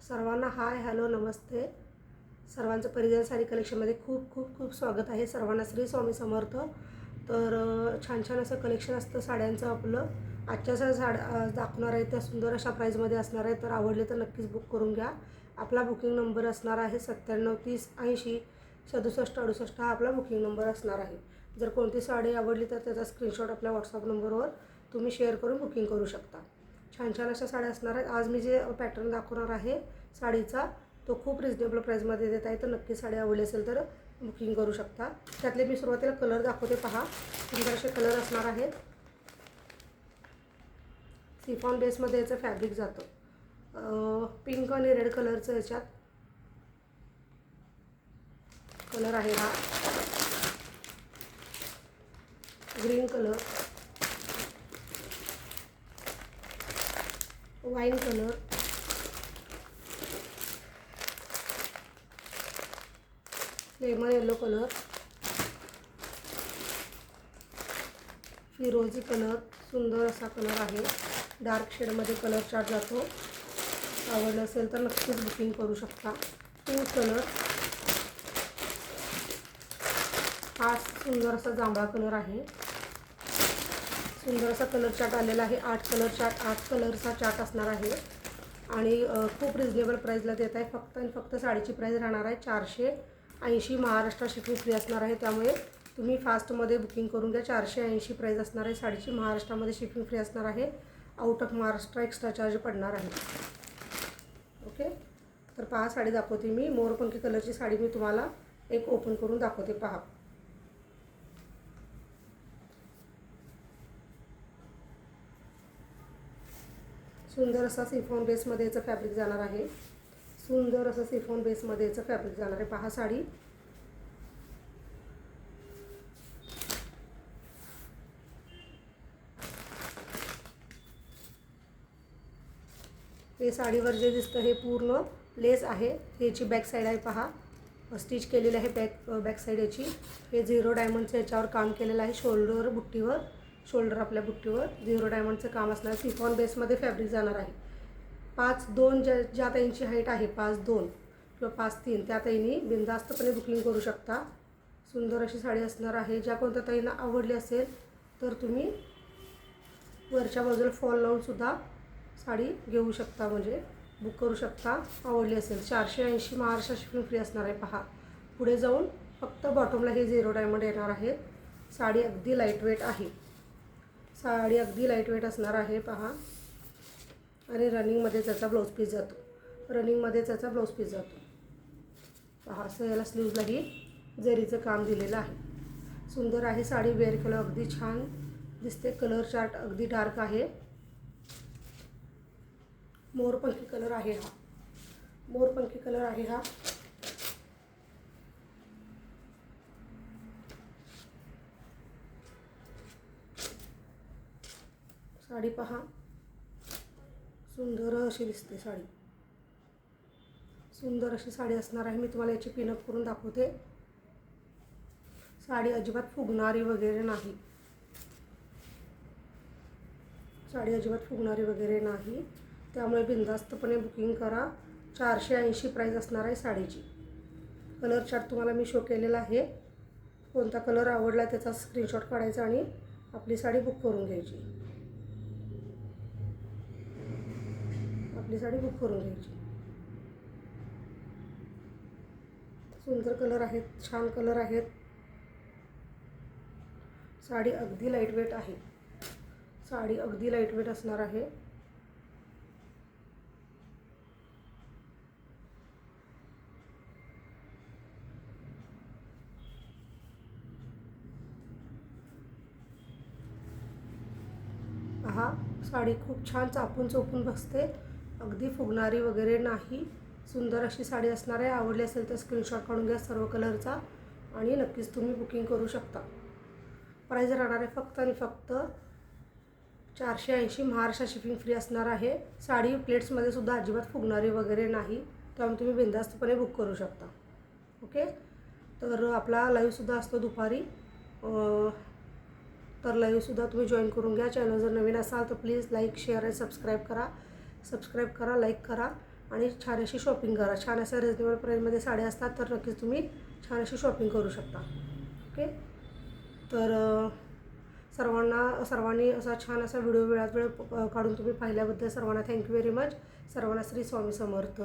सर्वांना hi hello नमस्ते. सर्वांचं परिधान साडी कलेक्शनमध्ये खूप खूप खूप स्वागत आहे. सर्वांना श्री स्वामी समर्थ. तर छान छान असं कलेक्शन असतं साड्यांचं आपलं. आजच्या साड्या दाखवणार आहे त्या सुंदर अशा प्राईजमध्ये असणार आहे. तर आवडले तर नक्कीच बुक करून घ्या. आपला बुकिंग नंबर असणार आहे 97 30 80 67 68 हा आपला बुकिंग नंबर असणार आहे. जर कोणती साडी आवडली तर त्याचा स्क्रीनशॉट आपल्या व्हॉट्सअप नंबरवर तुम्ही शेअर करून बुकिंग करू शकता. छान छान अशा साड्या असणार आहेत. आज मी जे पॅटर्न दाखवणार आहे साडीचा तो खूप रिजनेबल प्राईजमध्ये देत आहे. तर नक्की साडी आवडली असेल तर बुकिंग करू शकता. त्यातले मी सुरुवातीला कलर दाखवते. पहा, सुंदर असे कलर असणार आहेत. सिफॉन बेसमध्ये याचं फॅब्रिक जातं. पिंक आणि रेड कलरचं याच्यात कलर आहे. हा green colour, wine colour, lemon yellow colour, फिरोजी कलर, सुंदर असा कलर आहे. डार्क शेडमध्ये कलर चार्ट जातो. आवडलं असेल तर नक्कीच बुकिंग करू शकता. पिंक कलर, हा सुंदर असा जांभळा कलर आहे. सुंदर असा कलर चार्ट आलेला आहे. 8 कलरचा चार्ट असणार आहे आणि खूप रिजनेबल प्राईजला देत आहे. फक्त आणि फक्त साडीची प्राईज राहणार आहे 480. महाराष्ट्र शिपिंग फ्री असणार आहे. त्यामुळे तुम्ही फास्टमध्ये बुकिंग करून घ्या. 480 प्राईज असणार आहे साडीची. महाराष्ट्रामध्ये शिपिंग फ्री असणार आहे. Out of Maharashtra extra charge पडणार आहे. ओके, तर पहा साडी दाखवते मी. मोरपंखी कलरची साडी मी तुम्हाला एक ओपन करून दाखवते. पहा, सुंदर असा सिफॉन बेसमध्ये याचं फॅब्रिक जाणार आहे. सुंदर असं सिफॉन बेसमध्ये याचं फॅब्रिक जाणार आहे. पहा साडी, हे साडीवर जे दिसतं हे पूर्ण लेस आहे. याची बॅक साईड आहे. पहा, स्टिच केलेली आहे बॅक साईड याची. हे 0 डायमंडचं याच्यावर काम केलेलं आहे. शोल्डर आपल्या बुट्टीवर 0 डायमंडचं काम असणार. सिफॉन बेसमध्ये फॅब्रिक जाणार आहे. 5'2" ज्या ताईंची हाईट आहे 5'2" किंवा 5'3" त्या ताईंनी बिनधास्तपणे बुकिंग करू शकता. सुंदर अशी साडी असणार आहे. ज्या कोणत्या ताईंना आवडली असेल तर तुम्ही वरच्या बाजूला फॉल लावूनसुद्धा साडी घेऊ शकता, म्हणजे बुक करू शकता आवडली असेल. 480 महाराष्ट्र शिपिंग फ्री असणार आहे. पहा, पुढे जाऊन फक्त बॉटमला हे 0 डायमंड येणार आहे. साडी अगदी लाईटवेट आहे. साडी अगदी लाईटवेट असणार आहे. पहा, आणि रनिंगमध्ये त्याचा ब्लाऊज पीस जातो. पहा, असं याला स्लीव्जलाही जरीचं काम दिलेलं आहे. सुंदर आहे साडी. वेअर केलं अगदी छान दिसते. कलर चार्ट अगदी डार्क आहे. मोरपंखी कलर आहे हा. साडी पहा, सुंदर अशी दिसते साडी. सुंदर अशी साडी असणार आहे. मी तुम्हाला याची पिनअप करून दाखवते. साडी अजिबात फुगणारी वगैरे नाही. त्यामुळे बिनधास्तपणे बुकिंग करा. 480 प्राईज असणार आहे साडीची. कलर चार्ट तुम्हाला मी शो केलेला आहे. कोणता कलर आवडला त्याचा स्क्रीनशॉट काढायचा आणि आपली साडी बुक करून घ्यायची. सुंदर कलर आहेत, छान कलर आहेत. साडी अगदी लाईटवेट आहे. असणार आहे. पहा, साडी खूप छान चापून चोपून बसते. अगदी फुगणारी वगैरे नाही. सुंदर अशी साडी असणार आहे. आवडली असेल तर स्क्रीनशॉट काढून घ्या सर्व कलरचा आणि नक्कीच तुम्ही बुकिंग करू शकता. प्राईज राहणार आहे फक्त आणि फक्त 480. महाराष्ट्र शिपिंग फ्री असणार आहे. साडी प्लेट्समध्ये सुद्धा अजिबात फुगणारी वगैरे नाही. त्यामुळे तुम्ही बिनधास्तपणे बुक करू शकता. ओके, तर आपला लाईव्हसुद्धा असतो दुपारी. तर लाईव्हसुद्धा तुम्ही जॉईन करून घ्या. चॅनल जर नवीन असाल तर प्लीज लाईक शेअर आणि सबस्क्राईब करा. लाईक करा आणि छान अशी शॉपिंग करा. छान असं रिजनेबल प्राईसमध्ये साड्या असतात, तर नक्कीच तुम्ही छान अशी शॉपिंग करू शकता. ओके, तर सर्वांनी असा छान असा व्हिडिओ वेळात वेळ काढून तुम्ही पाहिल्याबद्दल सर्वांना थँक्यू व्हेरी मच. सर्वांना श्री स्वामी समर्थ.